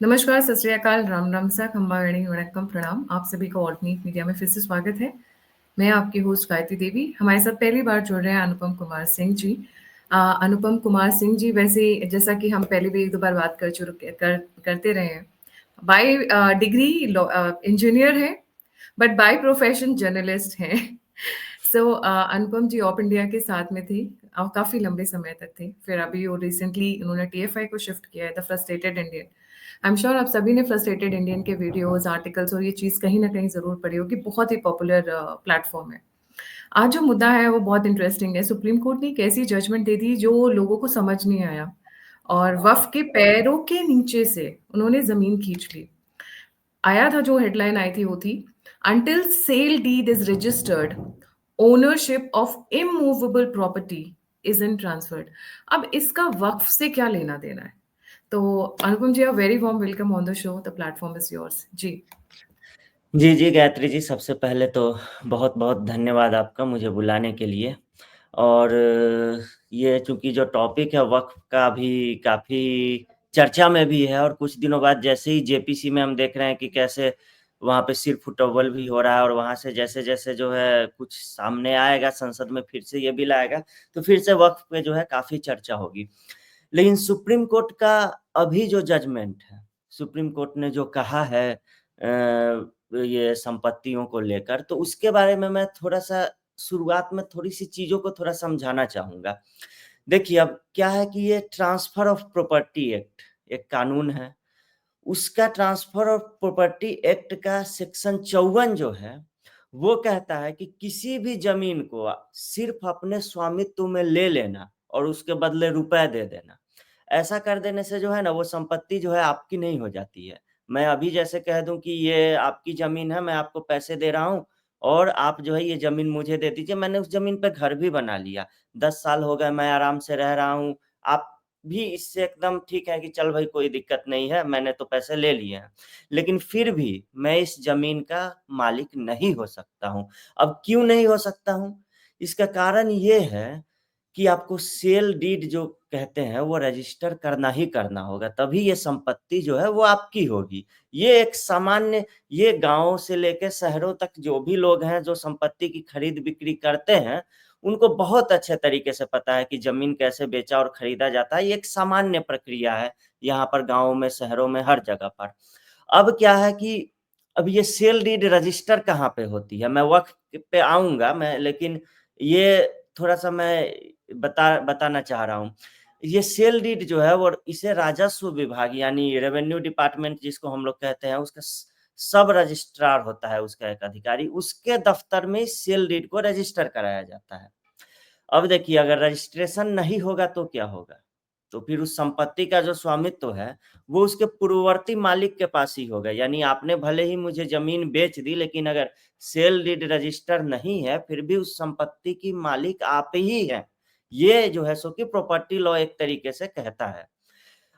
नमस्कार, सत श्री अकाल, राम रामसा, खंबावेणी, वणक्कम, प्रणाम। आप सभी का ऑल्टरनेट मीडिया में फिर से स्वागत है। मैं आपकी होस्ट गायत्री देवी। हमारे साथ पहली बार जुड़ रहे हैं अनुपम कुमार सिंह जी। अनुपम कुमार सिंह जी वैसे जैसा कि हम पहले भी 1-2 बार बात करते रहे हैं। बाय डिग्री इंजीनियर हैं, बट बाय प्रोफेशन जर्नलिस्ट हैं। सो अनुपम जी ऑप इंडिया के साथ में थे काफ़ी लंबे समय तक थे। फिर अभी वो रिसेंटली उन्होंने टीएफआई को शिफ्ट किया है, the frustrated Indian. I am sure आप सभी ने फ्रस्ट्रेटेड इंडियन के वीडियोस, आर्टिकल्स और ये चीज़ कहीं न कहीं ज़रूर पढ़ी होगी। बहुत ही पॉपुलर प्लेटफ़ॉर्म है। आज जो मुद्दा है वो बहुत इंटरेस्टिंग है। सुप्रीम कोर्ट ने एक ऐसी जजमेंट दे दी जो लोगों को समझ नहीं आया और वफ़ के पैरों के नीचे से उन्होंने ज़मीन खींच ली। आया था जो हेडलाइन आई थी वो थी, "until sale deed is registered, ownership of immovable property is in transferred." अब इसका वक़्फ से क्या लेना-देना है? तो Anupam ji, very warm welcome on the show. The platform is yours. जी। जी, जी, गायत्री जी, सबसे पहले तो बहुत-बहुत धन्यवाद आपका मुझे बुलाने के लिए। और ये चूँकि जो टॉपिक है वक़्फ़ का अभी काफ़ी चर्चा में भी है और कुछ दिनों बाद जैसे ही जेपीसी में हम देख रहे हैं कि कैसे वहाँ पे सिर-फुटअव्वल भी हो रहा है और वहाँ से जैसे-जैसे जो है कुछ सामने आएगा, संसद में फिर से ये बिल आएगा, तो फिर से वक़्फ़ पे जो है काफ़ी चर्चा होगी। लेकिन सुप्रीम कोर्ट का अभी जो जजमेंट है, सुप्रीम कोर्ट ने जो कहा है ये संपत्तियों को लेकर, तो उसके बारे में मैं थोड़ा-सा शुरुआत में थोड़ी-सी चीज़ों को थोड़ा समझाना चाहूँगा। देखिए, अब क्या है कि ये ट्रांसफर ऑफ प्रॉपर्टी एक्ट एक कानून है। उसका ट्रांसफर ऑफ प्रॉपर्टी एक्ट का सेक्शन 54 जो है, वो कहता है कि किसी भी ज़मीन को सिर्फ़ अपने स्वामित्व में ले लेना और उसके बदले रुपए दे देना। ऐसा कर देने से जो है ना, वो संपत्ति जो है आपकी नहीं हो जाती है। मैं अभी जैसे कह दूँ कि ये आपकी ज़मीन है, मैं आपको पैसे दे रहा हूँ और आप जो है ये ज़मीन मुझे दे दीजिए। मैंने उस ज़मीन पे घर भी बना लिया, 10 साल हो गए मैं आराम से रह रहा हूँ। आप भी इससे एकदम ठीक है कि चल भाई कोई दिक्कत नहीं है, मैंने तो पैसे ले लिए हैं। लेकिन फिर भी मैं इस ज़मीन का मालिक नहीं हो सकता हूँ। अब क्यों नहीं हो सकता हूँ? इसका कारण ये है कि आपको सेल डीड जो कहते हैं वो रजिस्टर करना ही करना होगा, तभी ये संपत्ति जो है वो आपकी होगी। ये एक सामान्य ये गाँव से लेके शहरों तक जो भी लोग हैं जो संपत्ति की खरीद-बिक्री करते हैं, उनको बहुत अच्छे तरीके से पता है कि ज़मीन कैसे बेचा और खरीदा जाता है, ये एक सामान्य प्रक्रिया है, यहाँ पर गाँव में, शहरों में, हर जगह पर। अब क्या है कि अब ये सेल डीड रजिस्टर कहाँ पे होती है? मैं वक़्त पे आऊँगा मैं, लेकिन ये थोड़ा-सा मैं बताना चाह रहा हूँ। ये सेल डीड जो है वो इसे राजस्व विभाग यानी रेवेन्यू डिपार्टमेंट जिसको हम लोग कहते हैं, उसका सब रजिस्ट्रार होता है उसका एक अधिकारी, उसके दफ्तर में इस सेल डीड को रजिस्टर कराया जाता है। अब देखिए, अगर रजिस्ट्रेशन नहीं होगा तो क्या होगा? तो फिर उस संपत्ति का जो स्वामित्व है, वो उसके पूर्ववर्ती मालिक के पास ही होगा। यानी आपने भले ही मुझे ज़मीन बेच दी, लेकिन अगर सेल डीड रजिस्टर नहीं है, फिर भी उस संपत्ति की मालिक आप ही हैं। ये जो है सो कि प्रॉपर्टी लॉ एक तरीके से कहता है।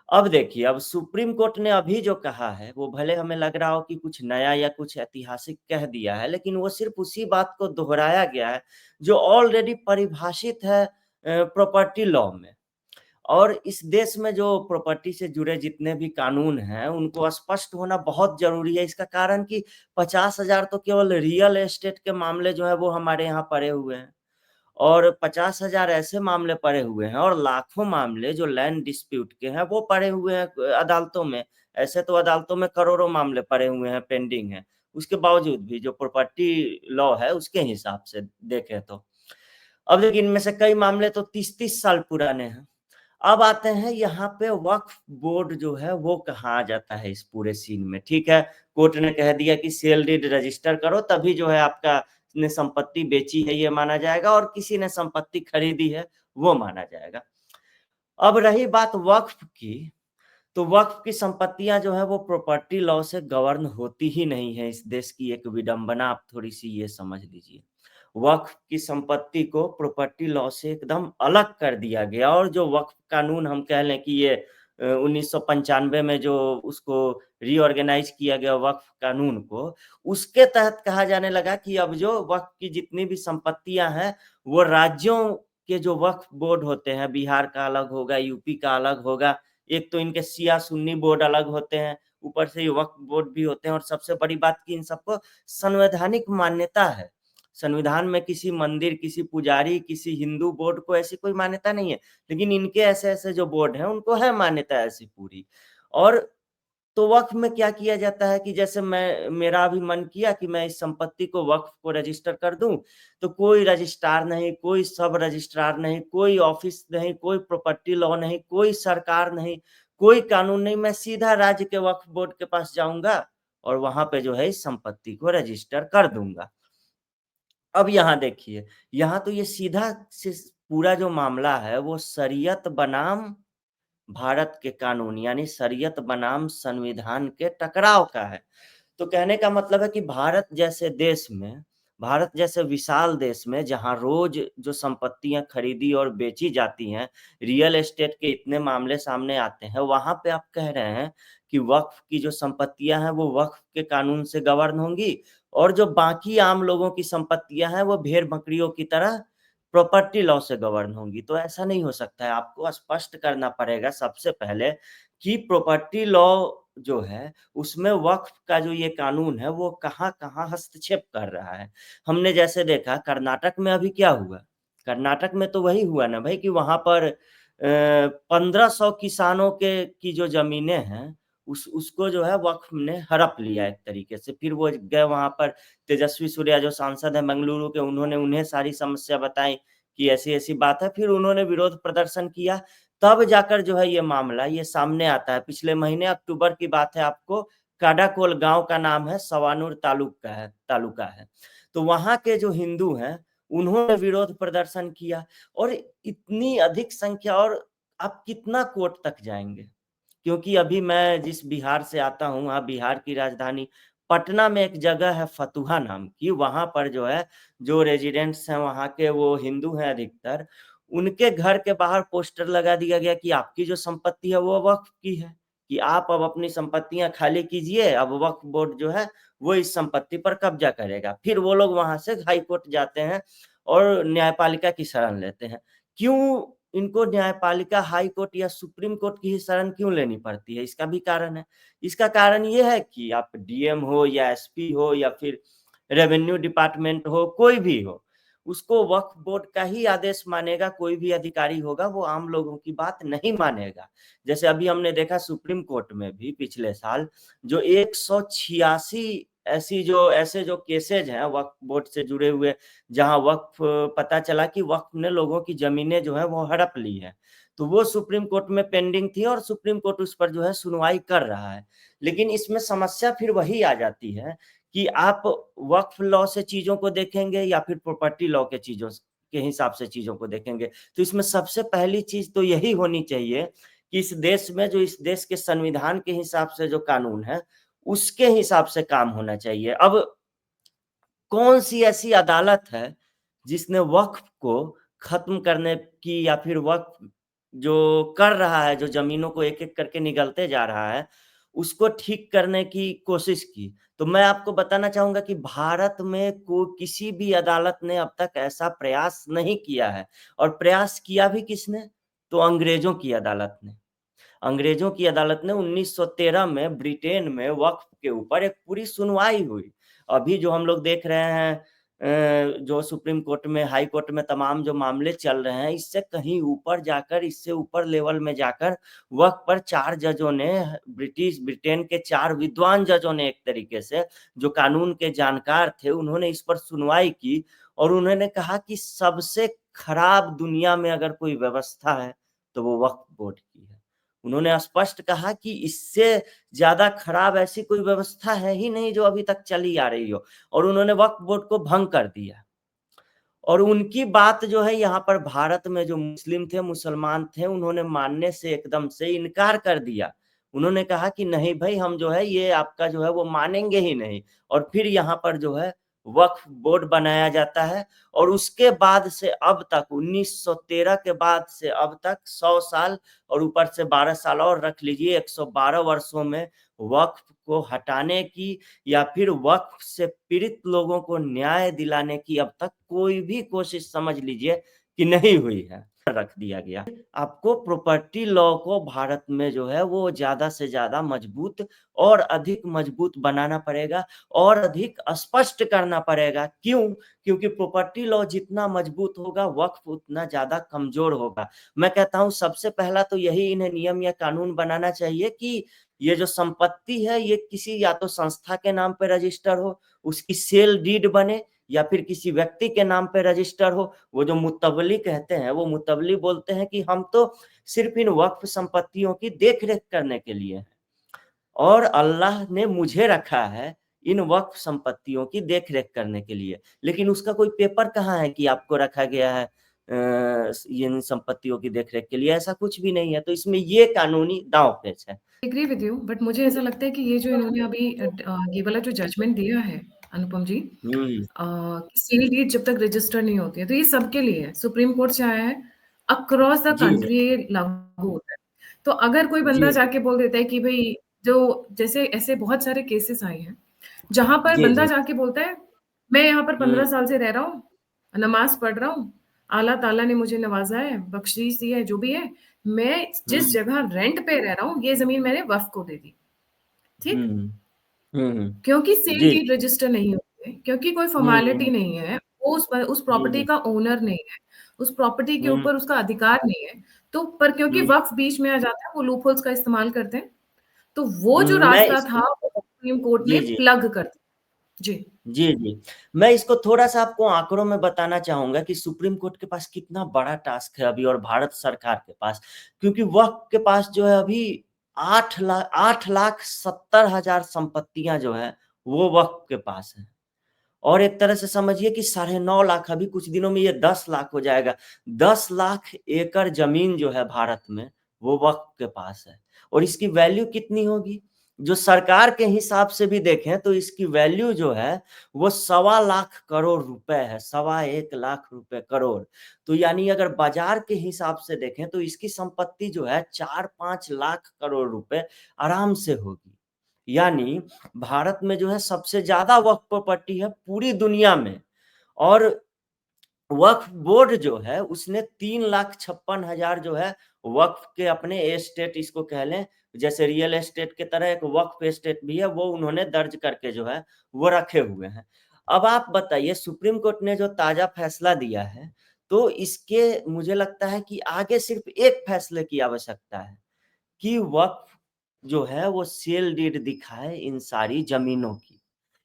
अब देखिए, अब सुप्रीम कोर्ट ने अभी जो कहा है, वो भले हमें लग रहा हो कि कुछ नया या कुछ ऐतिहासिक कह दिया है, लेकिन वो सिर्फ़ उसी बात को दोहराया गया है, जो ऑलरेडी परिभाषित है प्रॉपर्टी लॉ में। और इस देश में जो प्रॉपर्टी से जुड़े जितने भी कानून हैं, उनको स्पष्ट होना बहुत ज़रूरी है। इसका कारण कि 50,000 तो केवल रियल एस्टेट के मामले जो हैं, वो हमारे यहाँ पड़े हुए हैं। और 50,000 ऐसे मामले पड़े हुए हैं और लाखों मामले जो लैंड डिस्प्यूट के हैं, वो पड़े हुए हैं अदालतों में। ऐसे तो अदालतों में करोड़ों मामले पड़े हुए हैं, पेंडिंग हैं। उसके बावजूद भी जो प्रॉपर्टी लॉ है, उसके हिसाब से देखें तो। अब देखिए, इनमें से कई मामले तो 30-30 साल पुराने हैं। अब आते हैं यहाँ पे वक्फ बोर्ड जो है वो कहाँ आ जाता है इस पूरे सीन में, ठीक है? कोर्ट ने कह दिया कि सेल डीड रजिस्टर करो तभी जो है आपका ने संपत्ति बेची है ये माना जाएगा और किसी ने संपत्ति खरीदी है वो माना जाएगा। अब रही बात वक्फ की, तो वक्फ की संपत्तियाँ जो है वो प्रॉपर्टी लॉ से गवर्न होती ही नहीं है। इस देश की एक विडंबना आप थोड़ी-सी ये समझ लीजिए। वक्फ की संपत्ति को प्रॉपर्टी लॉ से एकदम अलग कर दिया गया और जो वक्फ कानून हम कह लें कि ये 1995 में जो उसको रीऑर्गेनाइज़ किया गया वक्फ कानून को, उसके तहत कहा जाने लगा कि अब जो वक्फ की जितनी भी संपत्तियाँ हैं, वो राज्यों के जो वक्फ बोर्ड होते हैं, बिहार का अलग होगा, यूपी का अलग होगा, एक तो इनके शिया सुन्नी बोर्ड अलग होते हैं, ऊपर से ये वक्फ बोर्ड भी होते हैं, और सबसे बड़ी बात कि इन सबको संवैधानिक मान्यता है। संविधान में किसी मंदिर, किसी पुजारी, किसी हिंदू बोर्ड को ऐसी कोई मान्यता नहीं है, लेकिन इनके ऐसे ऐसे जो बोर्ड हैं उनको है मान्यता ऐसी पूरी। और तो वक्फ में क्या किया जाता है कि जैसे मेरा अभी मन किया कि मैं इस संपत्ति को वक्फ को रजिस्टर कर दूं, तो कोई रजिस्ट्रार नहीं, कोई सब रजिस्ट्रार नहीं, कोई ऑफिस नहीं, कोई प्रॉपर्टी लॉ नहीं, कोई सरकार नहीं, कोई कानून नहीं, मैं सीधा राज्य के वक्फ बोर्ड के पास जाऊंगा और वहां पे जो है इस संपत्ति को रजिस्टर कर दूंगा। अब यहाँ देखिए, यहाँ तो ये सीधा से पूरा जो मामला है वो शरीयत बनाम भारत के कानून यानी शरीयत बनाम संविधान के टकराव का है। तो कहने का मतलब है कि भारत जैसे विशाल देश में जहां रोज जो संपत्तियां खरीदी और बेची जाती हैं, रियल एस्टेट के इतने मामले सामने आते हैं, वहां पे आप कह रहे हैं कि वक्फ की जो संपत्तियां हैं वो वक्फ के कानून से गवर्न होंगी, और जो बाकी आम लोगों की संपत्तियां हैं वो भेड़ बकरियों की तरह प्रॉपर्टी लॉ से गवर्न होंगी। तो ऐसा नहीं हो सकता है, आपको स्पष्ट करना पड़ेगा सबसे पहले कि प्रॉपर्टी लॉ जो है उसमें वक्फ का जो ये कानून है वो कहाँ-कहाँ हस्तक्षेप कर रहा है। हमने जैसे देखा कर्नाटक में अभी क्या हुआ, कर्नाटक में तो वही हुआ ना भाई कि वहां पर 1500 किसानों के की जो जमीनें हैं उसको जो है वक्फ ने हड़प लिया एक तरीके से। फिर वो गए वहां पर, तेजस्वी सूर्या जो सांसद है मंगलुरु के, उन्होंने उन्हें सारी समस्या बताई कि ऐसी ऐसी बात है, फिर उन्होंने विरोध प्रदर्शन किया, तब जाकर जो है ये मामला ये सामने आता है। पिछले महीने अक्टूबर की बात है, आपको काडाकोल गांव का नाम है, सवानूर तालुका है। तो वहां के जो हिंदू हैं उन्होंने विरोध प्रदर्शन किया, और इतनी अधिक संख्या, और आप कितना कोर्ट तक जाएंगे? क्योंकि अभी मैं जिस बिहार से आता हूँ, वहाँ बिहार की राजधानी पटना में एक जगह है फतुहा नाम की, वहां पर जो है जो रेजिडेंट्स हैं वहाँ के वो हिंदू हैं अधिकतर, उनके घर के बाहर पोस्टर लगा दिया गया कि आपकी जो संपत्ति है वो वक्फ की है, कि आप अब अपनी संपत्तियां खाली कीजिए, अब वक्फ बोर्ड जो है वो इस संपत्ति पर कब्जा करेगा। फिर वो लोग वहां से हाई कोर्ट जाते हैं और न्यायपालिका की शरण लेते हैं। क्यों इनको न्यायपालिका, हाई कोर्ट या सुप्रीम कोर्ट की ही शरण क्यों लेनी पड़ती है? इसका भी कारण है। इसका कारण ये है कि आप डीएम हो या एसपी हो या फिर रेवेन्यू डिपार्टमेंट हो, कोई भी हो, उसको वक्फ बोर्ड का ही आदेश मानेगा। कोई भी अधिकारी होगा वो आम लोगों की बात नहीं मानेगा। जैसे अभी हमने देखा सुप्रीम कोर्ट में भी पिछले साल जो 186 ऐसे जो केसेज हैं वक्फ बोर्ड से जुड़े हुए, जहां वक्फ पता चला कि वक्फ ने लोगों की जमीनें जो है वो हड़प ली है, तो वो सुप्रीम कोर्ट में पेंडिंग थी और सुप्रीम कोर्ट उस पर जो है सुनवाई कर रहा है। लेकिन इसमें समस्या फिर वही आ जाती है कि आप वक्फ लॉ से चीजों को देखेंगे या फिर प्रॉपर्टी लॉ के चीजों के हिसाब से चीजों को देखेंगे। तो इसमें सबसे पहली चीज तो यही होनी चाहिए कि इस देश में जो इस देश के संविधान के हिसाब से जो कानून है उसके हिसाब से काम होना चाहिए। अब कौन सी ऐसी अदालत है जिसने वक्फ को खत्म करने की, या फिर वक्फ जो कर रहा है, जो जमीनों को एक एक करके निगलते जा रहा है, उसको ठीक करने की कोशिश की? तो मैं आपको बताना चाहूंगा कि भारत में किसी भी अदालत ने अब तक ऐसा प्रयास नहीं किया है। और प्रयास किया भी किसने? तो अंग्रेजों की अदालत ने। अंग्रेजों की अदालत ने 1913 में ब्रिटेन में वक्फ के ऊपर एक पूरी सुनवाई हुई। अभी जो हम लोग देख रहे हैं जो सुप्रीम कोर्ट में, हाई कोर्ट में तमाम जो मामले चल रहे हैं, इससे कहीं ऊपर जाकर, इससे ऊपर लेवल में जाकर वक्फ पर 4 जजों ने, ब्रिटेन के 4 विद्वान जजों ने, एक तरीके से जो कानून के जानकार थे, उन्होंने इस पर सुनवाई की और उन्होंने कहा कि सबसे खराब दुनिया में अगर कोई व्यवस्था है तो वो वक्फ बोर्ड की है। उन्होंने स्पष्ट कहा कि इससे ज्यादा खराब ऐसी कोई व्यवस्था है ही नहीं जो अभी तक चली आ रही हो, और उन्होंने वक्फ बोर्ड को भंग कर दिया। और उनकी बात जो है यहाँ पर भारत में जो मुस्लिम थे, मुसलमान थे, उन्होंने मानने से एकदम से इनकार कर दिया। उन्होंने कहा कि नहीं भाई, हम जो है ये आपका जो है वो मानेंगे ही नहीं। और फिर यहाँ पर जो है वक्फ बोर्ड बनाया जाता है, और उसके बाद से अब तक 1913 के बाद से अब तक 100 साल और ऊपर से 12 साल और रख लीजिए, 112 वर्षों में वक्फ को हटाने की या फिर वक्फ से पीड़ित लोगों को न्याय दिलाने की अब तक कोई भी कोशिश समझ लीजिए कि नहीं हुई है। रख दिया गया। आपको प्रॉपर्टी लॉ को भारत में जो है वो ज़्यादा से ज़्यादा मजबूत और अधिक मजबूत बनाना पड़ेगा और अधिक स्पष्ट करना पड़ेगा। क्यों? क्योंकि प्रॉपर्टी लॉ जितना मजबूत होगा, वक्फ उतना ज़्यादा कमज़ोर होगा। मैं कहता हूँ सबसे पहला तो यही इन्हें नियम या कानून बनाना चाहिए कि ये जो संपत्ति है ये किसी या तो संस्था के नाम पे रजिस्टर हो, उसकी सेल डीड बने, या फिर किसी व्यक्ति के नाम पे रजिस्टर हो। वो जो मुतवली कहते हैं, वो मुतवली बोलते हैं कि हम तो सिर्फ इन वक्फ संपत्तियों की देख रेख करने के लिए हैं और अल्लाह ने मुझे रखा है इन वक्फ संपत्तियों की देख रेख करने के लिए। लेकिन उसका कोई पेपर कहाँ है कि आपको रखा गया है इन संपत्तियों की देख रेख के लिए? ऐसा कुछ भी नहीं है। तो इसमें ये कानूनी दांव पेच है। एग्री विद यू, बट मुझे ऐसा लगता है कि ये जो इन्होंने अभी ये वाला जो जजमेंट दिया है अनुपम जी, हम्म। सील डीड जब तक रजिस्टर नहीं होती है तो ये सबके लिए है, सुप्रीम कोर्ट से आया है, अक्रॉस द जी कंट्री ये लागू होता है। तो अगर कोई बंदा जी जाके बोल देता है कि भाई जो जैसे ऐसे बहुत सारे केसेस आए हैं जहां पर जी बंदा जी। जाके बोलता है मैं यहाँ पर 15 साल हम्म से रह रहा हूँ, नमाज पढ़ रहा हूँ, अल्लाह ताला ने मुझे नवाजा है, बख्शीश दी है, जो भी है, मैं जिस हम्म जगह रेंट पे रह रहा हूँ ये जमीन मैंने वक्फ को दे दी, ठीक, हम्म हम्म। क्योंकि सेल जी डीड रजिस्टर नहीं होते, क्योंकि कोई फॉर्मेलिटी हम्म। नहीं है, वो उस जी प्रॉपर्टी जी। का ओनर नहीं है, उस प्रॉपर्टी के हम्म ऊपर उसका अधिकार नहीं है, तो पर क्योंकि हम्म वक्फ बीच में आ जाता है वो लूपहोल्स का इस्तेमाल करते हैं, तो वो जो मैं रास्ता इसको था वो सुप्रीम कोर्ट ने जी जी प्लग कर दिया। जी। जी जी। मैं इसको थोड़ा-सा आपको आँकड़ों में बताना चाहूँगा कि सुप्रीम कोर्ट के पास कितना बड़ा टास्क है अभी और भारत सरकार के पास। क्योंकि वक़्त के पास जो है अभी 8,70,000 संपत्तियाँ जो हैं, वो वक़्त के पास हैं। और एक तरह से समझिए कि 9.5 लाख, अभी कुछ दिनों में ये 10 लाख हो जाएगा। 10 लाख एकड़ ज़मीन जो है भारत में, वो वक़्फ के पास है। और इसकी वैल्यू कितनी होगी? जो सरकार के हिसाब से भी देखें तो इसकी वैल्यू जो है, वो सवा लाख करोड़ रुपए है, सवा 1 लाख रुपए करोड़। तो यानी अगर बाज़ार के हिसाब से देखें तो इसकी संपत्ति जो है 4-5 लाख करोड़ रुपए आराम से होगी। यानी भारत में जो है सबसे ज़्यादा वक्फ प्रॉपर्टी है पूरी दुनिया में। और वक्फ बोर्ड जो है उसने 3,56,000 जो है वक्फ के अपने एस्टेट, इसको कह लें जैसे रियल एस्टेट की तरह एक वक्फ एस्टेट भी है, वो उन्होंने दर्ज करके जो है वो रखे हुए हैं। अब आप बताइए, सुप्रीम कोर्ट ने जो ताज़ा फैसला दिया है, तो इसके मुझे लगता है कि आगे सिर्फ एक फैसले की आवश्यकता है कि वक़्फ़ जो है वो सेल डीड दिखाए इन सारी ज़मीनों की।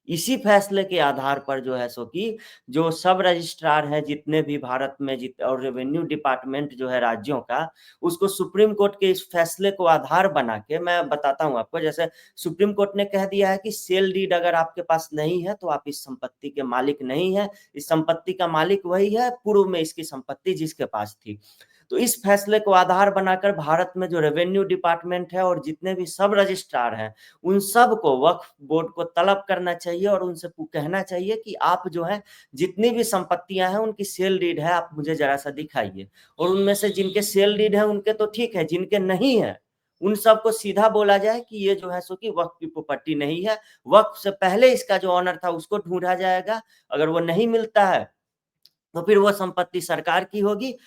इसी फैसले के आधार पर जो है सो कि जो सब रजिस्ट्रार हैं जितने भी भारत में और रेवेन्यू डिपार्टमेंट जो है राज्यों का, उसको सुप्रीम कोर्ट के इस फैसले को आधार बना के मैं बताता हूँ आपको। जैसे सुप्रीम कोर्ट ने कह दिया है कि सेल डीड अगर आपके पास नहीं है तो आप इस संपत्ति के मालिक नहीं हैं। इस संपत्ति का मालिक वही है पूर्व में इसकी संपत्ति जिसके पास थी। तो इस फैसले को आधार बनाकर भारत में जो रेवेन्यू डिपार्टमेंट है और जितने भी सब रजिस्ट्रार हैं, उन सब को वक्फ बोर्ड को तलब करना चाहिए और उनसे कहना चाहिए कि आप जो है जितनी भी संपत्तियां हैं उनकी सेल डीड है, आप मुझे जरा सा दिखाइए। और उनमें से जिनके सेल डीड है उनके तो ठीक है, जिनके नहीं है उन सबको सीधा बोला जाए कि ये जो है सो कि वक्फ की प्रॉपर्टी नहीं है। वक्फ से पहले इसका जो ऑनर था उसको ढूंढा जाएगा। अगर वो नहीं मिलता है तो फिर वो संपत्ति सरकार की होगी।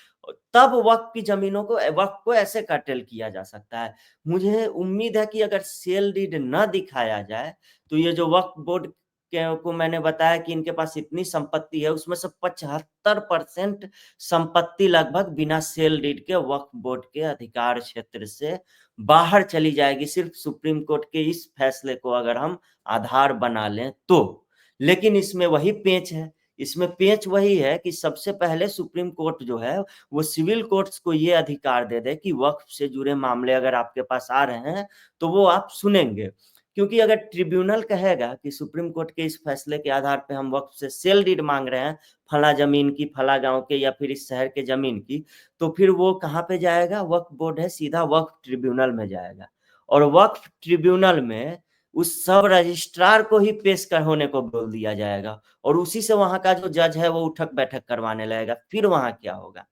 तब वक़्फ़ की ज़मीनों को वक़्फ़ को ऐसे कर्टेल किया जा सकता है। मुझे उम्मीद है कि अगर सेल डीड ना दिखाया जाए, तो ये जो वक़्फ़ बोर्ड के को मैंने बताया कि इनके पास इतनी संपत्ति है, उसमें से 75% संपत्ति लगभग बिना सेल डीड के वक़्फ़ बोर्ड के अधिकार क्षेत्र से बाहर चली जाएगी, सिर्फ़ सुप्रीम कोर्ट के इस फैसले को अगर हम आधार बना लें तो। लेकिन इसमें वही पेंच है। इसमें पेंच वही है कि सबसे पहले सुप्रीम कोर्ट जो है वो सिविल कोर्ट्स को ये अधिकार दे दे कि वक्फ से जुड़े मामले अगर आपके पास आ रहे हैं तो वो आप सुनेंगे। क्योंकि अगर ट्रिब्यूनल कहेगा कि सुप्रीम कोर्ट के इस फैसले के आधार पे हम वक्फ से सेल डीड मांग रहे हैं फला जमीन की, फला गांव के या फिर इस शहर के जमीन की, तो फिर वो कहाँ पे जाएगा? वक्फ बोर्ड है, सीधा वक्फ ट्रिब्यूनल में जाएगा। और वक्फ ट्रिब्यूनल में उस सब रजिस्ट्रार को ही पेश कर होने को बोल दिया जाएगा और उसी से वहाँ का जो जज है वो उठक-बैठक करवाने लगेगा, फिर वहाँ क्या होगा?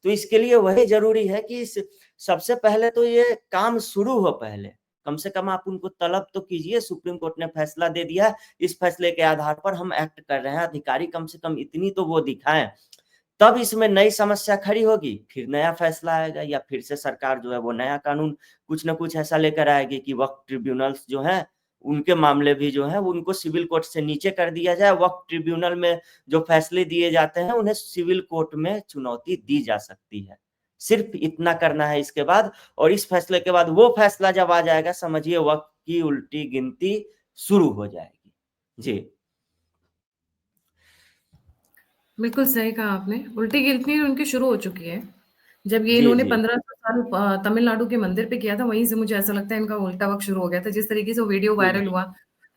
तो इसके लिए वही ज़रूरी है कि सबसे पहले तो ये काम शुरू हो पहले, कम से कम आप उनको तलब तो कीजिए। सुप्रीम कोर्ट ने फैसला दे दिया, इस फैसले के आधार पर हम एक्ट कर रहे हैं, अधिकारी कम से कम इतनी तो वो दिखाएँ तब इसमें नई समस्या खड़ी होगी, फिर नया फैसला आएगा, या फिर से सरकार जो है वो नया कानून कुछ न कुछ ऐसा लेकर आएगी कि वक्फ ट्रिब्यूनल्स जो है उनके मामले भी जो है उनको सिविल कोर्ट से नीचे कर दिया जाए। वक्फ ट्रिब्यूनल में जो फैसले दिए जाते हैं उन्हें सिविल कोर्ट में चुनौती दी जा सकती है। सिर्फ इतना करना है इसके बाद, और इस फैसले के बाद वो फैसला जब आ जाएगा, समझिए वक्फ की उल्टी गिनती शुरू हो जाएगी। जी बिल्कुल सही कहा आपने। उल्टी गिनती उनकी शुरू हो चुकी है। जब ये जी इन्होंने जी 1500 साल तमिलनाडु के मंदिर पे किया था, वहीं से मुझे ऐसा लगता है इनका उल्टा वक़्त शुरू हो गया था। जिस तरीके से वो वीडियो जी वायरल जी हुआ,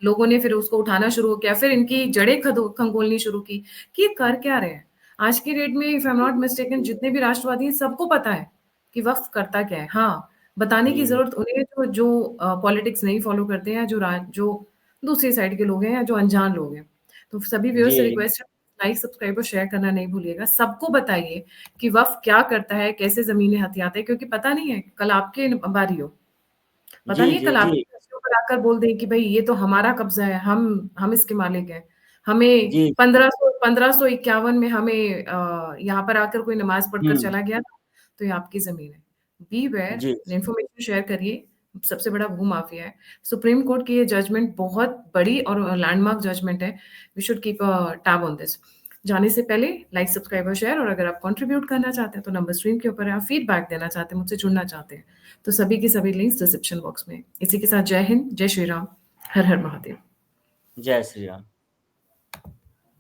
लोगों ने फिर उसको उठाना शुरू किया, फिर इनकी जड़ें खंगोलनी शुरू की कि ये कर क्या रहे हैं। आज की डेट में if I am not mistaken जितने भी राष्ट्रवादी हैं, सबको पता है कि वक़्फ करता क्या है। हाँ, बताने की ज़रूरत उन्हें जो पॉलिटिक्स नहीं फ़ॉलो करते हैं, जो दूसरी साइड के लोग हैं या जो अनजान लोग हैं। तो सभी व्यूअर्स जी से रिक्वेस्ट है, लाइक, सब्सक्राइब और शेयर करना नहीं भूलिएगा। सबको बताइए कि वक़्फ क्या करता है, कैसे ज़मीनें हथियाता है, क्योंकि पता नहीं है कल आपकी बारी हो। पता जी नहीं है जी कल जी आपके घर पर आकर बोल दें कि भई ये तो हमारा कब्ज़ा है, हम इसके मालिक हैं। हमें जी 1551 में हमें यहाँ पर आकर कोई नमाज़ पढ़कर हम्म चला गया था, तो ये आपकी ज़मीन है। Be aware, ji information share करिए, सबसे बड़ा भूमाफिया है। सुप्रीम कोर्ट की ये जजमेंट बहुत बड़ी और लैंडमार्क जजमेंट है। We should keep a tab on this. जाने से पहले लाइक, सब्सक्राइब और शेयर, और अगर आप कंट्रीब्यूट करना चाहते हैं तो नंबर स्क्रीन के ऊपर है, आप फीडबैक देना चाहते हैं, मुझसे जुड़ना चाहते हैं, तो सभी के सभी लिंक्स डिस्क्रिप्शन बॉक्स में। इसी के साथ जय हिंद, जय श्री राम, हर हर महादेव। जय श्री राम।